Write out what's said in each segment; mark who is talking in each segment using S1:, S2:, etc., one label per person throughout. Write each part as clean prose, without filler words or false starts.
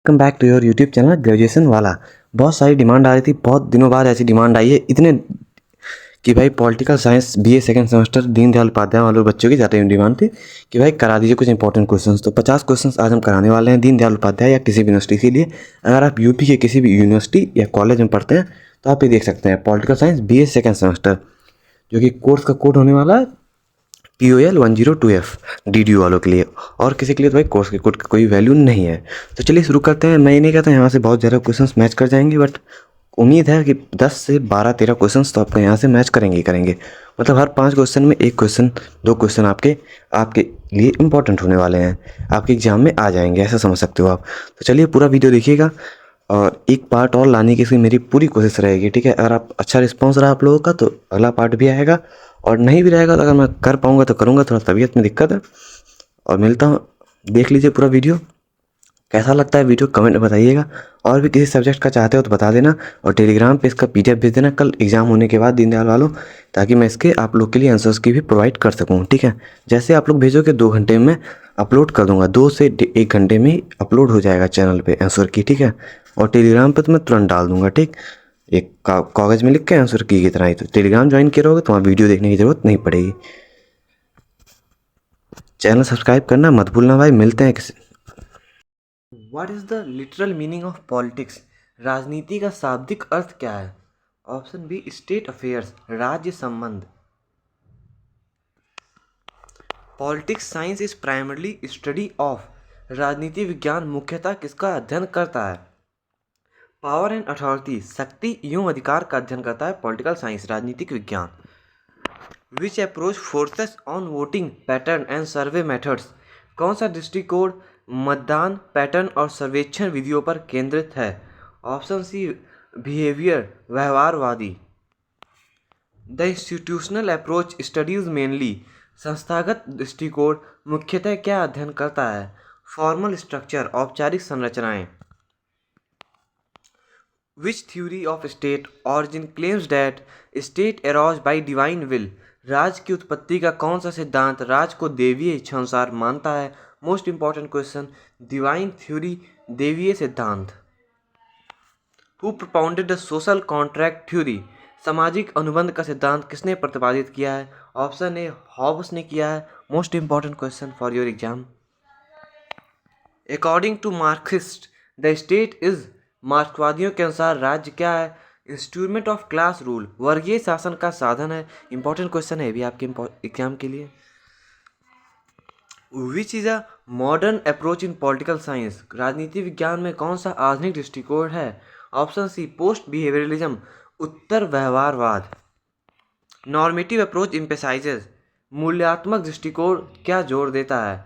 S1: Welcome back to your YouTube channel graduation वाला। बहुत सारी डिमांड आ रही थी, बहुत दिनों बाद ऐसी डिमांड आई है इतने कि भाई political science BA second semester Deendayal Upadhyay वाले बच्चों की ज़्यादा डिमांड थी कि भाई करा दीजिए कुछ इंपॉर्टेंट क्वेश्चंस। तो 50 क्वेश्चंस आज हम कराने वाले हैं दीनदयाल उपाध्याय या किसी भी यूनिवर्सिटी के लिए। अगर आप यूपी के किसी भी यूनिवर्सिटी या कॉलेज में पढ़ते हैं तो आप ये देख सकते हैं political science BA second semester, जो कि कोर्स का कोड होने वाला है POL 102F DDU वालों के लिए। और किसी के लिए तो भाई कोर्स के कोड की कोई वैल्यू नहीं है। तो चलिए शुरू करते हैं। मैं ये नहीं कहता यहाँ से बहुत ज़्यादा क्वेश्चंस मैच कर जाएंगे, बट उम्मीद है कि 10 से 12-13 क्वेश्चंस तो आपके यहाँ से मैच करेंगे ही करेंगे। मतलब हर 5 क्वेश्चन में एक क्वेश्चन, 2 क्वेश्चन आपके आपके लिए इंपॉर्टेंट होने वाले हैं, आपके एग्जाम में आ जाएंगे, ऐसा समझ सकते हो आप। तो चलिए पूरा वीडियो देखिएगा और एक पार्ट और लाने की इसकी मेरी पूरी कोशिश रहेगी, ठीक है। अगर आप अच्छा रिस्पॉन्स रहा आप लोगों का तो अगला पार्ट भी आएगा, और नहीं भी रहेगा तो अगर मैं कर पाऊँगा तो करूँगा। थोड़ा तबीयत में दिक्कत है। और मिलता हूँ, देख लीजिए पूरा वीडियो, कैसा लगता है वीडियो कमेंट में बताइएगा। और भी किसी सब्जेक्ट का चाहते हो तो बता देना, और टेलीग्राम पे इसका PDF भेज देना कल एग्जाम होने के बाद दीनदयाल वालों, ताकि मैं इसके आप लोग के लिए आंसर्स की भी प्रोवाइड कर सकूँ, ठीक है। जैसे आप लोग भेजोगे 2 घंटे में अपलोड कर दूंगा, 2 से 1 घंटे में ही अपलोड हो जाएगा चैनल पे आंसर की, ठीक है। और टेलीग्राम पे तो मैं तुरंत डाल दूंगा, ठीक। एक कागज़ में लिख के आंसर की की तरह ही। तो टेलीग्राम ज्वाइन किए रहोगे तो वहाँ वीडियो देखने की ज़रूरत नहीं पड़ेगी। चैनल सब्सक्राइब करना मत भूलना भाई। मिलते हैं किसी। What is the literal meaning of politics? राजनीति का शाब्दिक अर्थ क्या है? ऑप्शन बी स्टेट अफेयर्स, राज्य संबंध। Politics science is primarily study of. राजनीति विज्ञान मुख्यतः किसका अध्ययन करता है? पावर एंड अथॉरिटी, शक्ति एवं अधिकार का अध्ययन करता है पॉलिटिकल साइंस, राजनीतिक विज्ञान। Which approach forces on voting pattern and survey methods? कौन सा दृष्टिकोण मतदान पैटर्न और सर्वेक्षण विधियों पर केंद्रित है? ऑप्शन सी बिहेवियर, व्यवहारवादी। The institutional approach studies mainly, संस्थागत दृष्टिकोण मुख्यतः क्या अध्ययन करता है? फॉर्मल स्ट्रक्चर, औपचारिक संरचनाएं। Which theory of state origin claims that state arouse by divine will? राज की उत्पत्ति का कौन सा सिद्धांत राज को देवीय इच्छानुसार मानता है? Most important question, divine theory, देवीय सिद्धांत। Who propounded the social contract theory? सामाजिक अनुबंध का सिद्धांत किसने प्रतिपादित किया है? ऑप्शन ए हॉब्स ने किया है। Most important question for your exam. According to Marxist the state is, मार्क्सवादियों के अनुसार राज्य क्या है? इंस्ट्रूमेंट ऑफ क्लास रूल, वर्गीय शासन का साधन है। इंपॉर्टेंट क्वेश्चन है भी आपके एग्जाम के लिए। Which is a modern approach in political science? राजनीति विज्ञान में कौन सा आधुनिक दृष्टिकोण है? ऑप्शन सी पोस्ट बिहेवियरलिज्म, उत्तर व्यवहारवाद। नॉर्मेटिव अप्रोच एम्फेसाइजेज, मूल्यात्मक दृष्टिकोण क्या जोर देता है?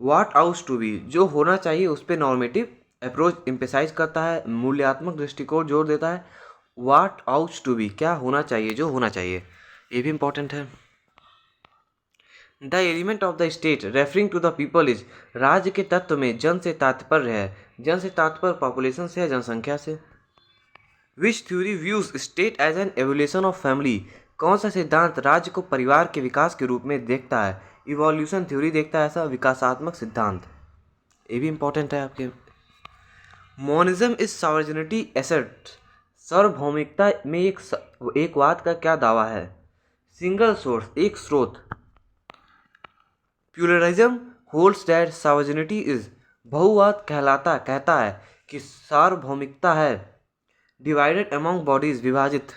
S1: व्हाट आउट्स टू बी, जो होना चाहिए उस पर नॉर्मेटिव अप्रोच एम्फेसाइज करता है, मूल्यात्मक दृष्टिकोण जोर देता है। व्हाट आउट्स टू बी, क्या होना चाहिए, जो होना चाहिए, ये भी इंपॉर्टेंट है। The element of the state referring to the people is, राज्य के तत्व में जन से तात्पर्य है। जन से तात्पर्य पॉपुलेशन से है, जनसंख्या से। Which theory views state as an evolution of family? कौन सा सिद्धांत राज्य को परिवार के विकास के रूप में देखता है? इवोल्यूशन थ्योरी देखता है ऐसा विकासात्मक सिद्धांत। ये भी इंपॉर्टेंट है आपके। मोनिज्म इज सॉवरेनिटी एसेट, सार्वभौमिकता में एक वाद का क्या दावा है? सिंगल सोर्स, एक स्रोत। Pluralism holds that sovereignty is, बहुवाद कहता है कि सार्वभौमिकता है डिवाइडेड अमंग बॉडीज, विभाजित।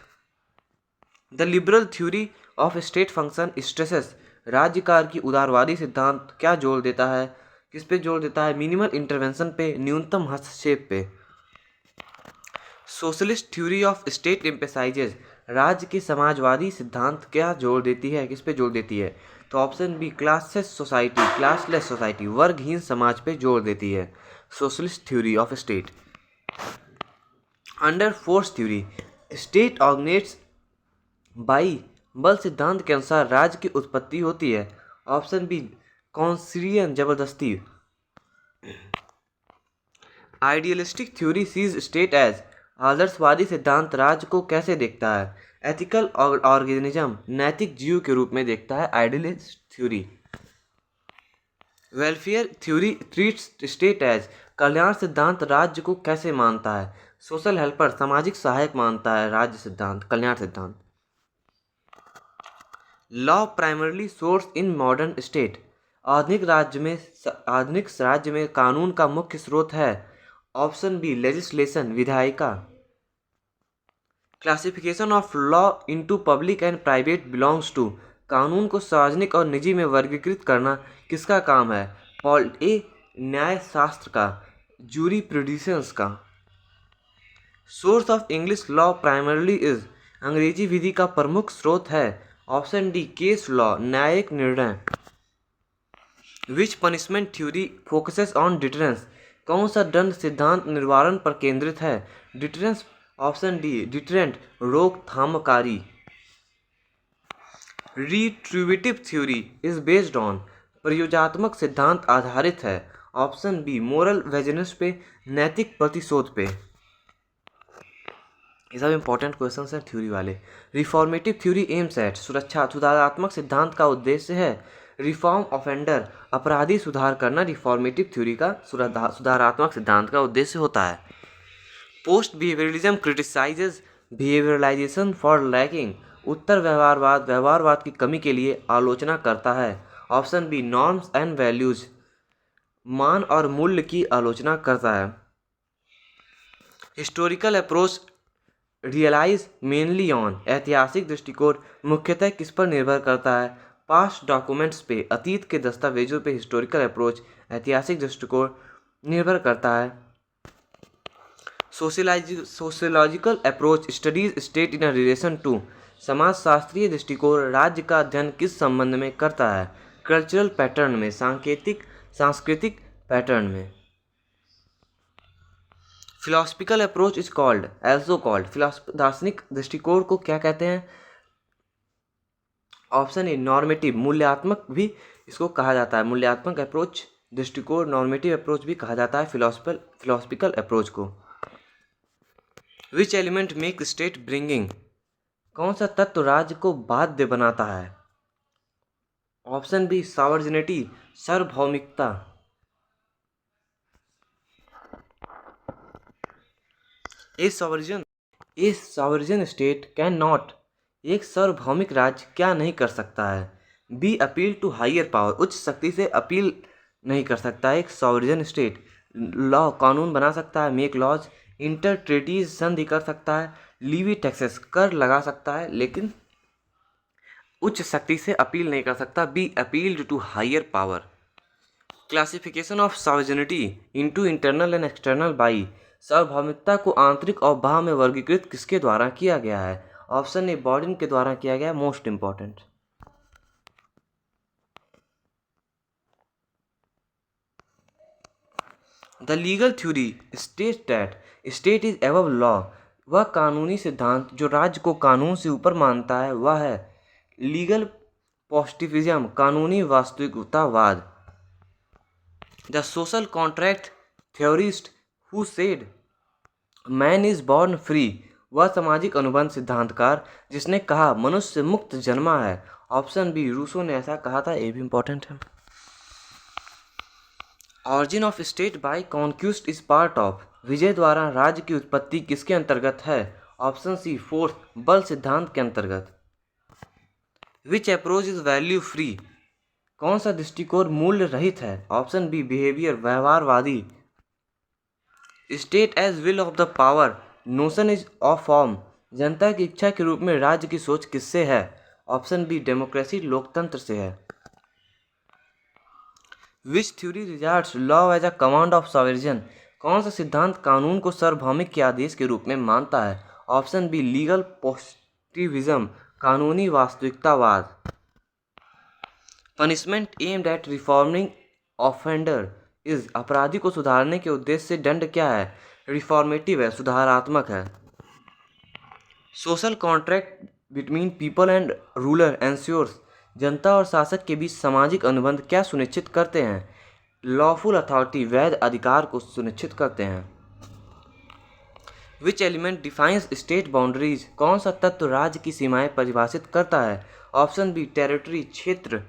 S1: The liberal theory of state function stresses, राज्यकार की उदारवादी सिद्धांत क्या जोर देता है? किस पे जोर देता है? मिनिमल इंटरवेंशन पे, न्यूनतम हस्तक्षेप पे। Socialist theory of state emphasises, राज्य की समाजवादी सिद्धांत क्या जोर देती है, किस पे जोर देती है? तो ऑप्शन बी क्लासलेस सोसाइटी, वर्गहीन समाज पे जोर देती है socialist theory of state. Under force theory, state organized by, बल सिद्धांत के अनुसार राज्य की उत्पत्ति होती है। ऑप्शन बी कॉन्सिलियन, जबरदस्ती। Idealistic theory sees state as, आदर्शवादी सिद्धांत राज्य को कैसे देखता है? एथिकल ऑर्गेनिज्म, नैतिक जीव के रूप में देखता है idealist theory. Welfare theory treats state as, कल्याण सिद्धांत राज्य को कैसे मानता है? सोशल हेल्पर, सामाजिक सहायक मानता है राज्य सिद्धांत, कल्याण सिद्धांत। Law primarily source in modern state, आधुनिक राज्य में कानून का मुख्य स्रोत है। ऑप्शन बी लेजिस्लेशन, विधायिका। Classification of law into public and private belongs to, कानून को सार्वजनिक और निजी में वर्गीकृत करना किसका काम है? ए न्याय शास्त्र का, जूरिप्रूडेंस का। Source of English law primarily is, अंग्रेजी विधि का प्रमुख स्रोत है। ऑप्शन डी केस लॉ, न्यायिक निर्णय। Which punishment theory focuses on deterrence, कौन सा दंड सिद्धांत निवारण पर केंद्रित है? डिटरेंस। ऑप्शन डी डिटरेंट, रोकथामकारी। Retributive theory is based on, प्रयोगात्मक सिद्धांत आधारित है। ऑप्शन बी मोरल वेजनेस पे, नैतिक प्रतिशोध पे। ये सब इंपॉर्टेंट क्वेश्चंस हैं थ्योरी वाले। रिफॉर्मेटिव थ्योरी एम्स एट, सुरक्षा सुधारात्मक सिद्धांत का उद्देश्य है। रिफॉर्म ऑफेंडर, अपराधी सुधार करना रिफॉर्मेटिव थ्योरी का सुधारात्मक सिद्धांत का उद्देश्य होता है। Post behaviouralism criticises behaviouralization for lacking, उत्तर व्यवहारवाद की कमी के लिए आलोचना करता है। Option B norms and values, मान और मूल्य की आलोचना करता है। Historical approach realise mainly on, ऐतिहासिक दृष्टिकोण मुख्यतः किस पर निर्भर करता है? पास्ट डॉक्यूमेंट्स पे, अतीत के दस्तावेजों पे हिस्टोरिकल अप्रोच, ऐतिहासिक दृष्टिकोण निर्भर करता है। Sociological approach studies state in relation to, समाजशास्त्रीय दृष्टिकोण राज्य का अध्ययन किस संबंध में करता है? कल्चरल पैटर्न में, सांस्कृतिक पैटर्न में। Philosophical approach is called, also called, दार्शनिक दृष्टिकोण को क्या कहते हैं? ऑप्शन ए नॉर्मेटिव, मूल्यात्मक भी इसको कहा जाता है। मूल्यात्मक अप्रोच दृष्टिकोण, नॉर्मेटिव अप्रोच भी कहा जाता है फिलोसफिकल अप्रोच को। Which element make state bringing, कौन सा तत्व राज्य को बाध्य बनाता है? ऑप्शन बी सॉवरेनिटी, सार्वभौमिकता। A sovereign state can not, एक सार्वभौमिक राज्य क्या नहीं कर सकता है? B appeal to higher power, उच्च शक्ति से अपील नहीं कर सकता है एक सॉवरेन स्टेट। लॉ, कानून बना सकता है, मेक लॉज। इंटर ट्रेटीज, संधि कर सकता है। लीवी टैक्सेस, कर लगा सकता है, लेकिन उच्च शक्ति से अपील नहीं कर सकता। B appealed to higher power. Classification of sovereignty into internal and external by, सार्वभौमिकता को आंतरिक और बाह्य में वर्गीकृत किसके द्वारा किया गया है? ऑप्शन ए बॉर्डन के द्वारा किया गया, most important. The legal theory state that state is above law, वह कानूनी सिद्धांत जो राज्य को कानून से ऊपर मानता है वह है लीगल पॉजिटिविज्म, कानूनी वास्तविकतावाद। The social contract theorist who said man is born free, वह सामाजिक अनुबंध सिद्धांतकार जिसने कहा मनुष्य मुक्त जन्मा है। ऑप्शन बी रूसो ने ऐसा कहा था, ये भी इंपॉर्टेंट है। Origin of state by conquest is part of, विजय द्वारा राज्य की उत्पत्ति किसके अंतर्गत है? ऑप्शन सी फोर्थ, बल सिद्धांत के अंतर्गत। Which approach is value free, कौन सा दृष्टिकोण मूल्य रहित है? ऑप्शन बी बिहेवियर, व्यवहारवादी। State as will of the power, notion is of form, जनता की इच्छा के रूप में राज्य की सोच किससे है? ऑप्शन बी डेमोक्रेसी, लोकतंत्र से है। Which theory regards law as a command of sovereign, कौन सा सिद्धांत कानून को सार्वभौमिक के आदेश के रूप में मानता है? ऑप्शन बी लीगल पॉजिटिविज्म, कानूनी वास्तविकतावाद। Punishment aimed at reforming offender is, अपराधी को सुधारने के उद्देश्य से दंड क्या है? रिफॉर्मेटिव है, सुधारात्मक है। Social contract between people and ruler ensures, जनता और शासक के बीच सामाजिक अनुबंध क्या सुनिश्चित करते हैं? लॉफुल अथॉरिटी, वैध अधिकार को सुनिश्चित करते हैं। Which element defines state boundaries, कौन सा तत्व राज्य की सीमाएं परिभाषित करता है? ऑप्शन बी टेरिटरी, क्षेत्र।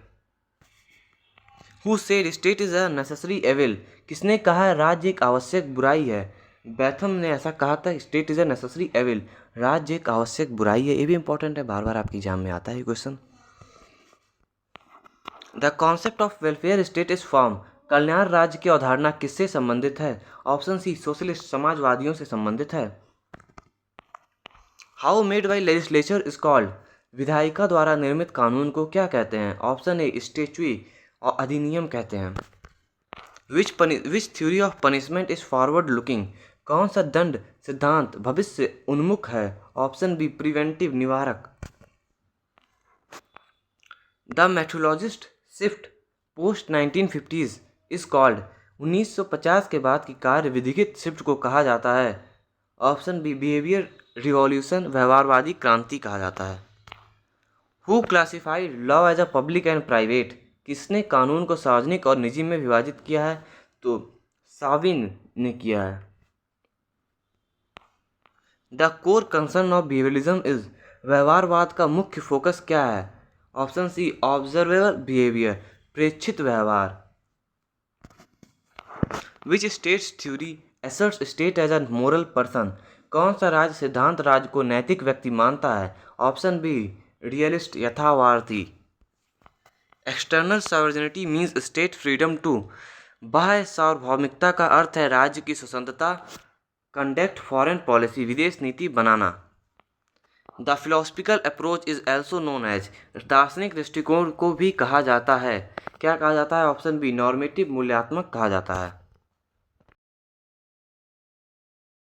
S1: Who said state is a necessary evil, किसने कहा है राज्य एक आवश्यक बुराई है? बैथम ने ऐसा कहा था, state is a necessary evil. राज्य एक आवश्यक बुराई है, ये भी इंपॉर्टेंट है, बार बार आपकी एग्जाम में आता है question. The concept of welfare state is form. कल्याण राज्य की अवधारणा किससे संबंधित है? ऑप्शन सी, सोशलिस्ट समाजवादियों से संबंधित है। How made by legislature is called. विधायिका द्वारा निर्मित कानून को क्या कहते हैं? ऑप्शन ए, स्टेचुई और अधिनियम कहते हैं। विच theory of punishment is forward looking. कौन सा दंड सिद्धांत भविष्य उन्मुख है? ऑप्शन बी, प्रिवेंटिव निवारक। The metrologist shift post 1950s is called. 1950 के बाद की कार्य विधिगत शिफ्ट को कहा जाता है। ऑप्शन बी, बिहेवियर रिवॉल्यूशन, व्यवहारवादी क्रांति कहा जाता है। Who classified law as a public and private. किसने कानून को सार्वजनिक और निजी में विभाजित किया है? तो साविन ने किया है। The core concern of behaviourism is. व्यवहारवाद का मुख्य फोकस क्या है? ऑप्शन सी, ऑब्जर्वेबल बिहेवियर, प्रेक्षित व्यवहार। Which states theory asserts state as a moral person. कौन सा राज्य सिद्धांत राज्य को नैतिक व्यक्ति मानता है? ऑप्शन बी, रियलिस्ट यथार्थवादी। External sovereignty means state freedom to. बाह्य सार्वभौमिकता का अर्थ है राज्य की स्वतंत्रता, कंडक्ट फॉरेन पॉलिसी, विदेश नीति बनाना। The philosophical approach is also known as. दार्शनिक दृष्टिकोण को भी कहा जाता है, क्या कहा जाता है? ऑप्शन बी, नॉर्मेटिव मूल्यात्मक कहा जाता है।